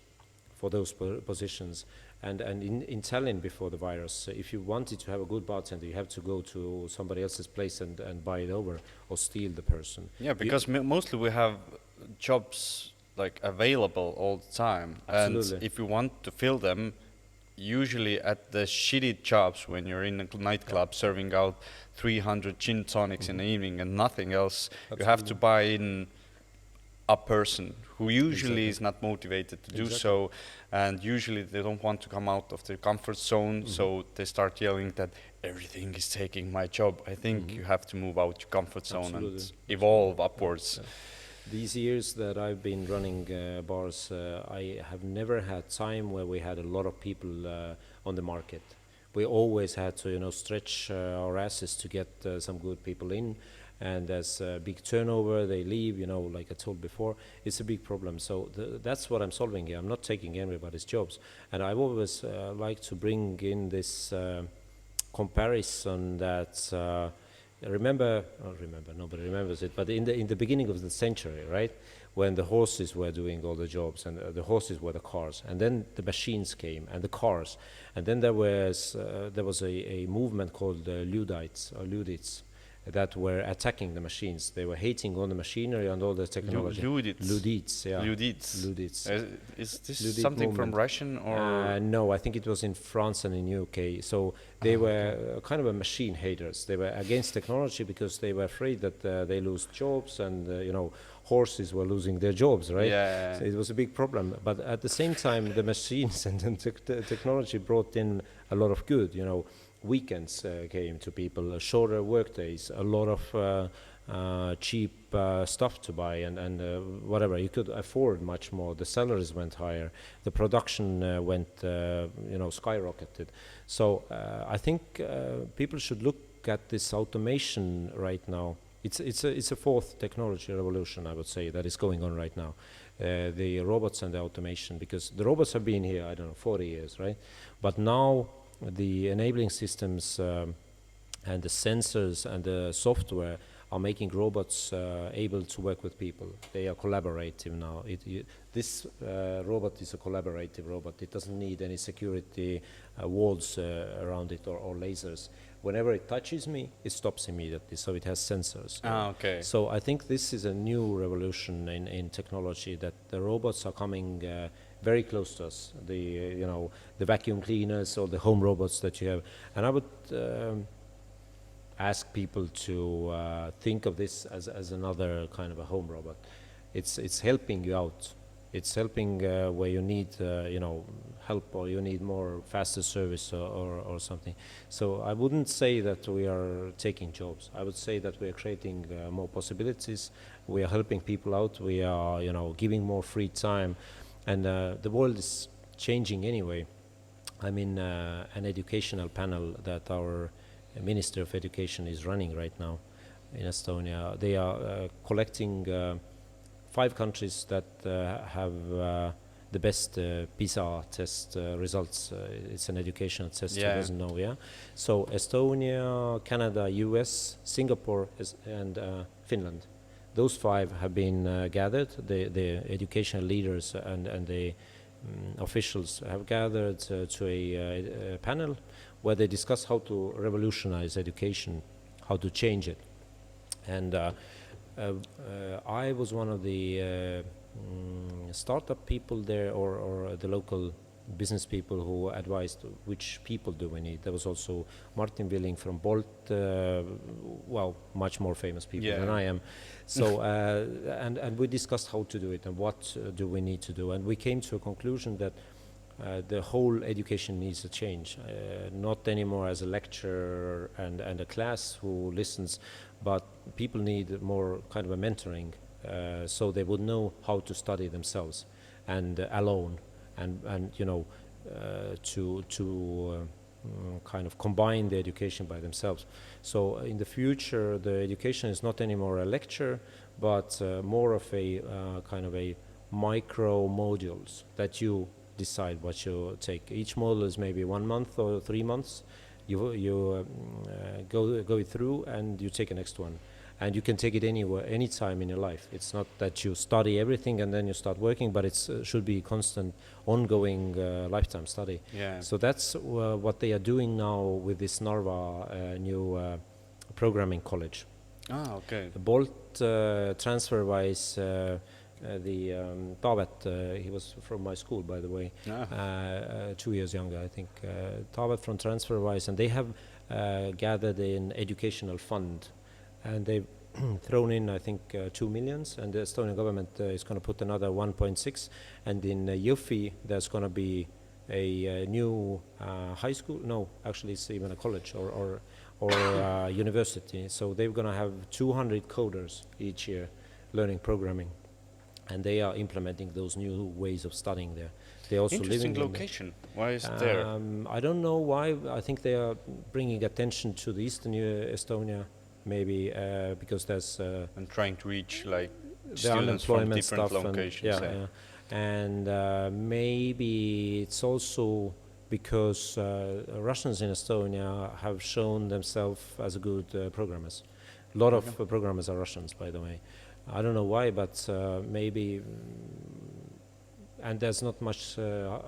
for those positions. And in Tallinn before the virus, if you wanted to have a good bartender, you have to go to somebody else's place and buy it over or steal the person. Yeah, because mostly we have jobs like available all the time. Absolutely. And if you want to fill them, usually at the shitty jobs when you're in a nightclub serving out 300 gin tonics in the evening and nothing else, you have to buy in a person who usually is not motivated to do so, and usually they don't want to come out of their comfort zone, so they start yelling that everything is taking my job. I think you have to move out your comfort zone and evolve upwards. Yeah. These years that I've been running bars, I have never had time where we had a lot of people on the market. We always had to stretch our asses to get some good people in. And there's a big turnover, they leave, like I told before, it's a big problem. So that's what I'm solving here. I'm not taking everybody's jobs. And I've always liked to bring in this comparison that, nobody remembers it, but in the beginning of the century, right, when the horses were doing all the jobs, and the horses were the cars, and then the machines came, and the cars, and then there was a movement called Luddites, or Luddites, that were attacking the machines. They were hating on the machinery and all the technology. Luddites. Yeah. Luddites. Is this Luddite something movement. from Russian or? No, I think it was in France and in UK. So they were kind of a machine haters. They were against technology because they were afraid that they lose jobs, and horses were losing their jobs, right? Yeah. So it was a big problem. But at the same time, the machines and the technology brought in a lot of good. Weekends came to people, shorter work days, a lot of cheap stuff to buy and whatever. You could afford much more. The salaries went higher. The production went, skyrocketed. So I think people should look at this automation right now. It's a fourth technology revolution, I would say, that is going on right now. The robots and the automation, because the robots have been here, 40 years, right? But now the enabling systems and the sensors and the software are making robots able to work with people. They are collaborative now. This robot is a collaborative robot. It doesn't need any security walls around it or lasers. Whenever it touches me, it stops immediately, so it has sensors. Okay. So I think this is a new revolution in technology, that the robots are coming very close to us. The vacuum cleaners or the home robots that you have. And I would ask people to think of this as another kind of a home robot. It's helping you out. It's helping where you need help, or you need more faster service or something. So I wouldn't say that we are taking jobs. I would say that we are creating more possibilities. We are helping people out. We are giving more free time, and the world is changing anyway. I'm in an educational panel that our Minister of Education is running right now in Estonia. They are collecting 5 countries that have the best PISA test results. It's an educational test, who doesn't know, yeah? So Estonia, Canada, US, Singapore, and Finland. Those 5 have been gathered. The educational leaders and the officials have gathered to a panel where they discuss how to revolutionize education, how to change it. And I was one of the startup people there, or the local business people who advised which people do we need. There was also Martin Willing from Bolt, much more famous people than I am. So and we discussed how to do it and what do we need to do, and we came to a conclusion that the whole education needs a change, not anymore as a lecturer and a class who listens, but people need more kind of a mentoring, so they would know how to study themselves and alone, and to kind of combine the education by themselves. So in the future, the education is not anymore a lecture, but more of a kind of a micro modules that you decide what you take. Each module is maybe 1 month or 3 months. You go through and you take the next one, and you can take it anywhere, anytime in your life. It's not that you study everything and then you start working, but it should be constant, ongoing lifetime study. Yeah. So that's what they are doing now with this Narva new programming college. Ah, okay. Bolt TransferWise. Taavet, he was from my school, by the way, 2 years younger, I think. Taavet from TransferWise, and they have gathered an educational fund, and they've thrown in, I think, 2 million, and the Estonian government is going to put another 1.6, and in Jõhvi there's going to be a new high school. No, actually it's even a college or university. So they're going to have 200 coders each year learning programming. And they are implementing those new ways of studying there. They also Interesting living location. Why is it there? I don't know why. I think they are bringing attention to the eastern Estonia, maybe because there's and trying to reach like the students from unemployment different stuff, locations. And maybe it's also because Russians in Estonia have shown themselves as good programmers. A lot of programmers are Russians, by the way. I don't know why, but maybe, and there's not much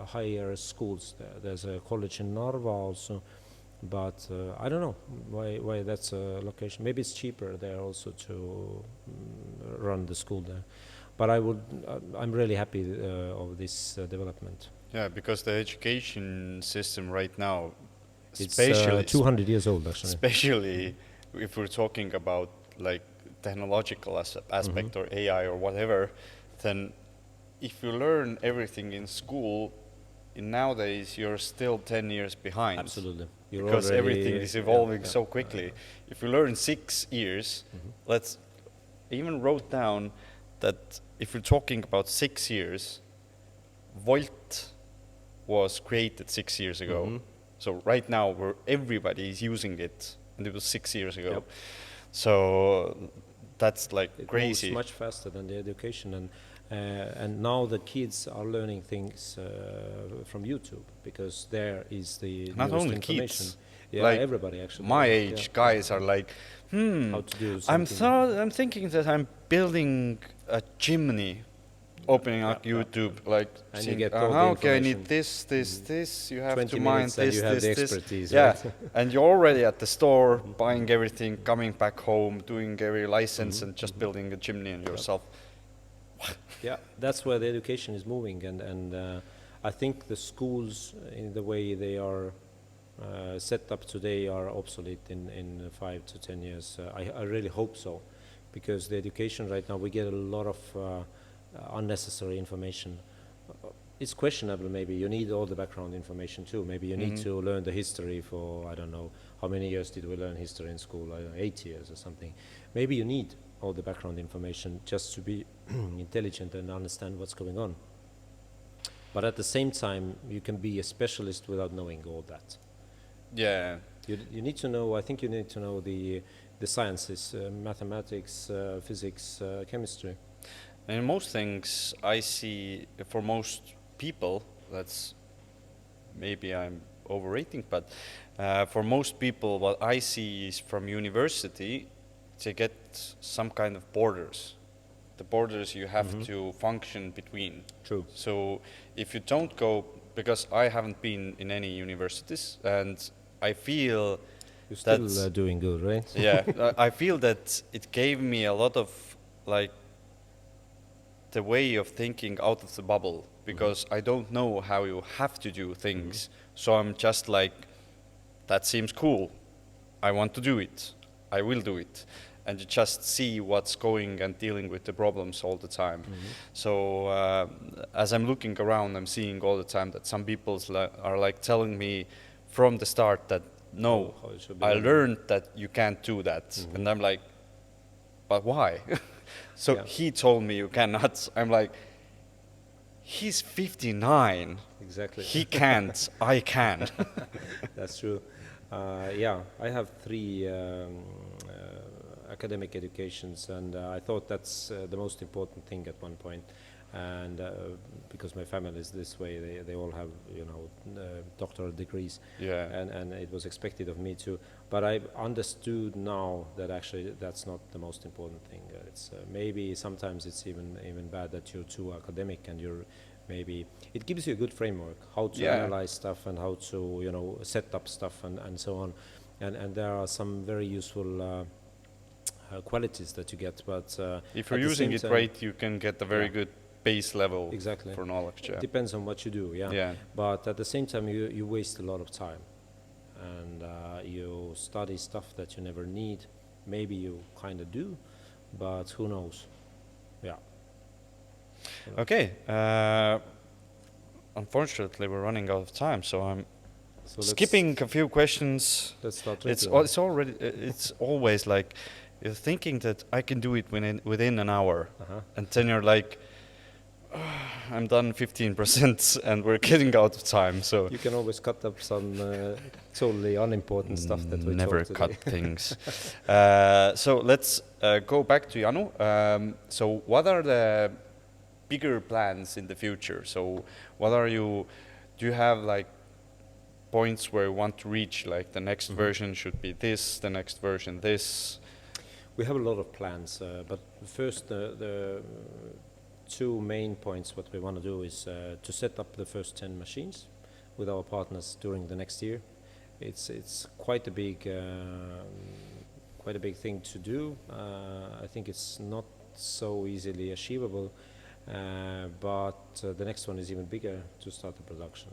higher schools there. There's a college in Narva also, but I don't know why that's a location. Maybe it's cheaper there also to run the school there. But I'm really happy of this development. Yeah, because the education system right now, It's especially 200 years old, actually. especially if we're talking about like technological aspect or AI or whatever, then if you learn everything in school, nowadays you're still 10 years behind. Absolutely. Because everything is evolving so quickly. If you learn 6 years, let's even wrote down that if we're talking about 6 years, Volt was created 6 years ago. So right now, everybody is using it, and it was 6 years ago. Yep. So that's like It crazy. moves much faster than the education, and now the kids are learning things from YouTube, because there is the Not newest only information. kids, Yeah, like everybody actually. My Yeah. age guys are like, How to do something. I'm thinking that I'm building a chimney, opening up YouTube, like, And seeing, you get all the okay, I need information. this, you have 20 to mine minutes and this, you have this, the this. expertise, Yeah, right? and you're already at the store, buying everything, coming back home, doing every license, and just building a chimney on yourself. Yeah, that's where the education is moving, and I think the schools, in the way they are set up today, are obsolete in 5 to 10 years. I really hope so, because the education right now, we get a lot of unnecessary information. It's questionable. Maybe you need all the background information too. Maybe you need to learn the history for, I don't know, how many years did we learn history in school? I don't know, 8 years or something. Maybe you need all the background information just to be intelligent and understand what's going on. But at the same time, you can be a specialist without knowing all that. Yeah. You need to know, I think you need to know the sciences, mathematics, physics, chemistry. And most things I see, for most people, that's, maybe I'm overrating, but for most people, what I see is from university, to get some kind of borders. The borders you have to function between. True. So if you don't go, because I haven't been in any universities, and I feel You're still that's doing good, right? yeah, I feel that it gave me a lot of, like, the way of thinking out of the bubble, because I don't know how you have to do things. So I'm just like, that seems cool. I want to do it. I will do it. And you just see what's going and dealing with the problems all the time. So as I'm looking around, I'm seeing all the time that some people are like telling me from the start that, no, how it should be I done. learned that you can't do that. And I'm like, but why? So Yeah. he told me you cannot. I'm like, he's 59. Exactly. He can't. I can. That's true. Yeah, I have 3 academic educations, and I thought that's the most important thing at one point. And because my family is this way, they all have, you know, doctoral degrees. Yeah. And it was expected of me too. But I understood now that actually that's not the most important thing. It's maybe sometimes it's even bad that you're too academic, and you're maybe, it gives you a good framework how to analyze stuff and how to, you know, set up stuff and so on. And there are some very useful qualities that you get. But If you're at the using same it time, right, you can get a very good base level Exactly. for knowledge. Yeah. depends on what you do. Yeah. But at the same time, you waste a lot of time, and you study stuff that you never need. Maybe you kind of do, but who knows? Yeah. Okay. Unfortunately, we're running out of time, so I'm So skipping a few questions. Let's start. It's already it's always like you're thinking that I can do it within an hour, and then you're like, I'm done 15%, and we're getting out of time. So You can always cut up some totally unimportant stuff that we never talked cut today. things. So let's go back to Yanu. So what are the bigger plans in the future? So what are you? Do you have like points where you want to reach? Like the next version should be this, the next version this. We have a lot of plans, but first the 2 main points what we want to do is to set up the first 10 machines with our partners during the next year. It's quite a big thing to do. I think it's not so easily achievable, but the next one is even bigger, to start the production,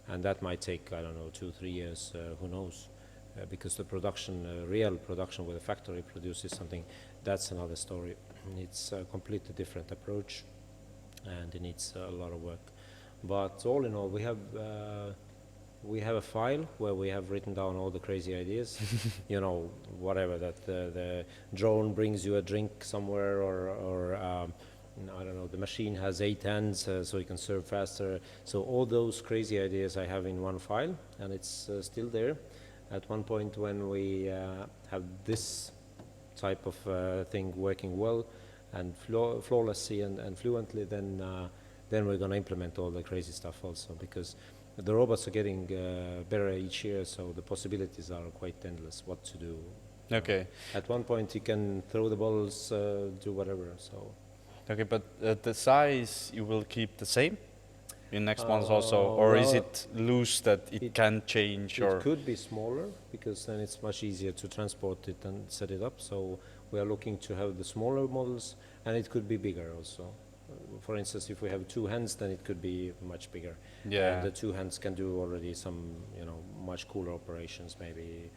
and that might take, I don't know, 2-3 years, who knows, because the production, real production where the factory produces something, that's another story. It's a completely different approach, and it needs a lot of work. But all in all, we have we have a file where we have written down all the crazy ideas. You know, whatever, that the drone brings you a drink somewhere, or I don't know, the machine has 8 hands so you can serve faster. So all those crazy ideas I have in one file, and it's still there. At one point when we have this type of thing working well and flawlessly and fluently, then we're going to implement all the crazy stuff also, because the robots are getting better each year, so the possibilities are quite endless what to do. Okay. At one point you can throw the balls, do whatever. So. Okay, but the size you will keep the same in next months also, or is it loose that it can change? It could be smaller, because then it's much easier to transport it and set it up. So we are looking to have the smaller models, and it could be bigger also. For instance, if we have 2 hands, then it could be much bigger. Yeah. And the 2 hands can do already some, much cooler operations. Maybe,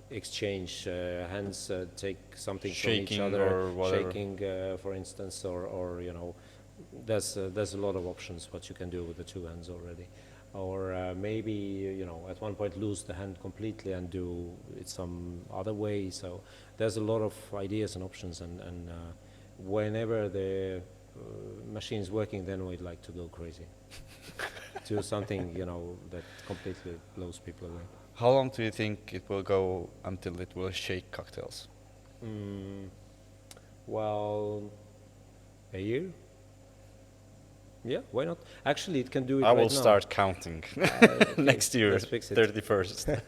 exchange hands, take something shaking from each other, or whatever. shaking, for instance, or there's a lot of options what you can do with the 2 hands already. Or maybe, at one point lose the hand completely and do it some other way. So there's a lot of ideas and options, and whenever the machine is working, then we'd like to go crazy. Do something, that completely blows people away. How long do you think it will go until it will shake cocktails? Well, a year? Yeah, why not? Actually, it can do it I right will now. start counting next year, let's fix it. 31st.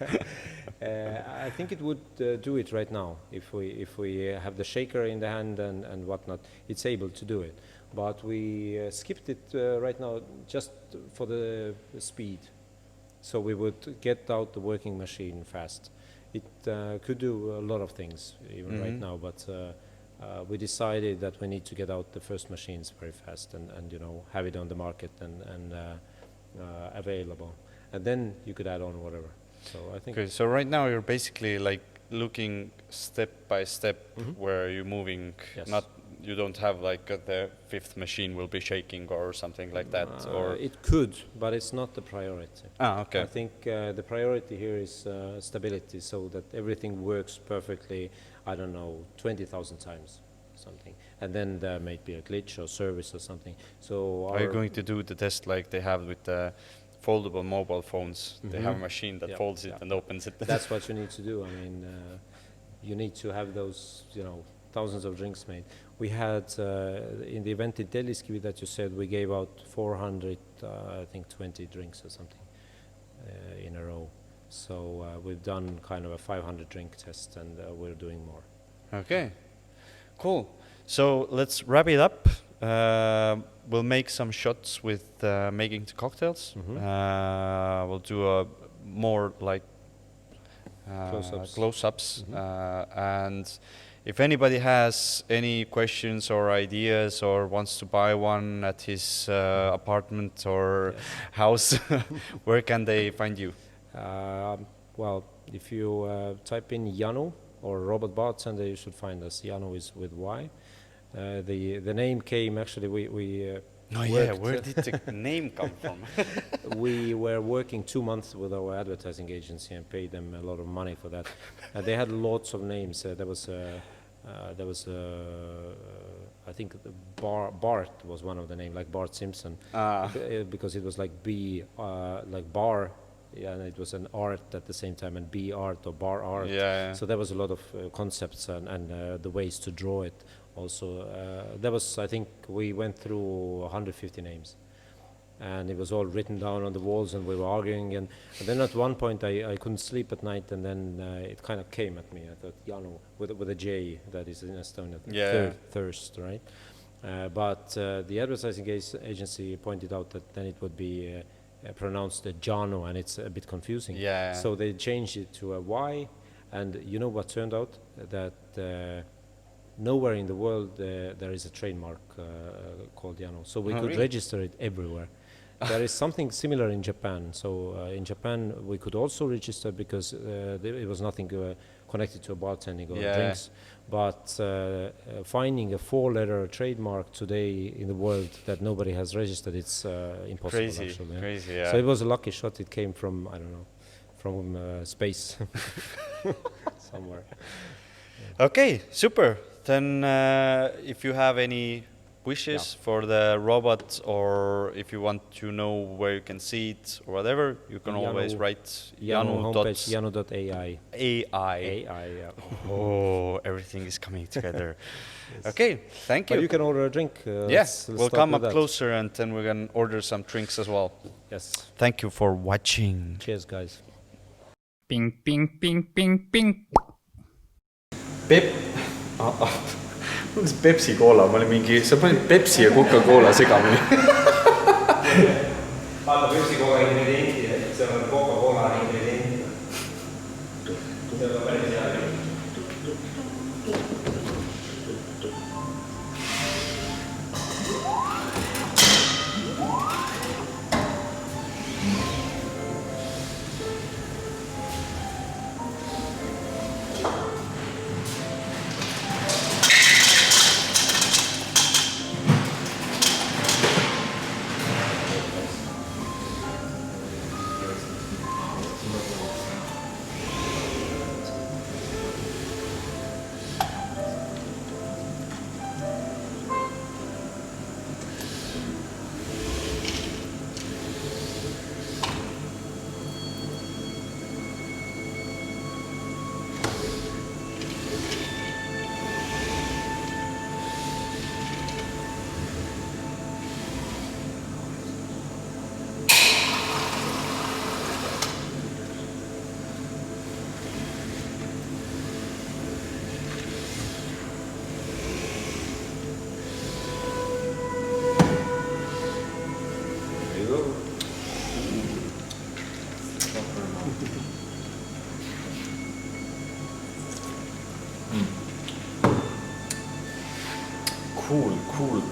I think it would do it right now if we have the shaker in the hand and whatnot. It's able to do it, but we skipped it right now just for the speed. So we would get out the working machine fast. It could do a lot of things even right now, but we decided that we need to get out the first machines very fast and have it on the market and available, and then you could add on whatever. So I think. Okay, so right now you're basically like looking step by step where you're moving. Yes. You don't have like the 5th machine will be shaking or something like that, or it could, but it's not the priority. okay. I think the priority here is stability, so that everything works perfectly. I don't know, 20,000 times, something, and then there might be a glitch or service or something. So Are you going to do the test like they have with the foldable mobile phones? They have a machine that Yeah, folds it yeah. and opens it. That's what you need to do. I mean, you need to have those, thousands of drinks made. We had in the event in Telliskivi that you said, we gave out 400, I think 20 drinks or something in a row. So we've done kind of a 500 drink test, and we're doing more. Okay, cool. So let's wrap it up. We'll make some shots with making the cocktails. We'll do a more like close-ups. And if anybody has any questions or ideas or wants to buy one at his apartment or house, where can they find you? Well, if you type in Yanu or robot bartender, you should find us. Yanu is with Y. The name came actually. We where did the name come from? We were working 2 months with our advertising agency and paid them a lot of money for that. They had lots of names. There was I think Bart was one of the names, like Bart Simpson, because it was like like bar. Yeah, and it was an art at the same time, and B art or bar art. Yeah. So there was a lot of concepts and the ways to draw it. Also, there was, I think, we went through 150 names, and it was all written down on the walls, and we were arguing. And then at one point, I couldn't sleep at night, and then it kind of came at me. I thought Yanu with a J, that is in Estonia. Thirst, right? But the advertising agency pointed out that then it would be pronounced Jano, and it's a bit confusing. Yeah. So they changed it to a Y, and you know what turned out? That nowhere in the world there is a trademark called Yano. So we could really? register it everywhere. There is something similar in Japan. So in Japan we could also register because it was nothing connected to a bartending or Yeah. drinks. But finding a 4-letter trademark today in the world that nobody has registered, it's impossible. Crazy, actually. crazy, yeah. So it was a lucky shot. It came from, I don't know, from space somewhere. Okay, super. Then if you have any wishes for the robot, or if you want to know where you can see it or whatever, you can always write Yanu homepage, Yanu. Yanu.ai. AI. AI, yeah. Oh, everything is coming together. Okay, thank you. But you can order a drink. Yes, we'll start come with up that. closer and then we can order some drinks as well. Yes. Thank you for watching. Cheers, guys. Ping, ping, ping, ping, ping. Mul see Pepsi Cola, ma olin mingi, sa panid Pepsi ja Coca-Cola segamini. Vaata Pepsi Cola ingredienti, seal on Coca-Cola ingredienti. See on päris hea.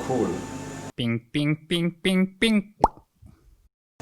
Cool. Ping, ping, ping, ping, ping.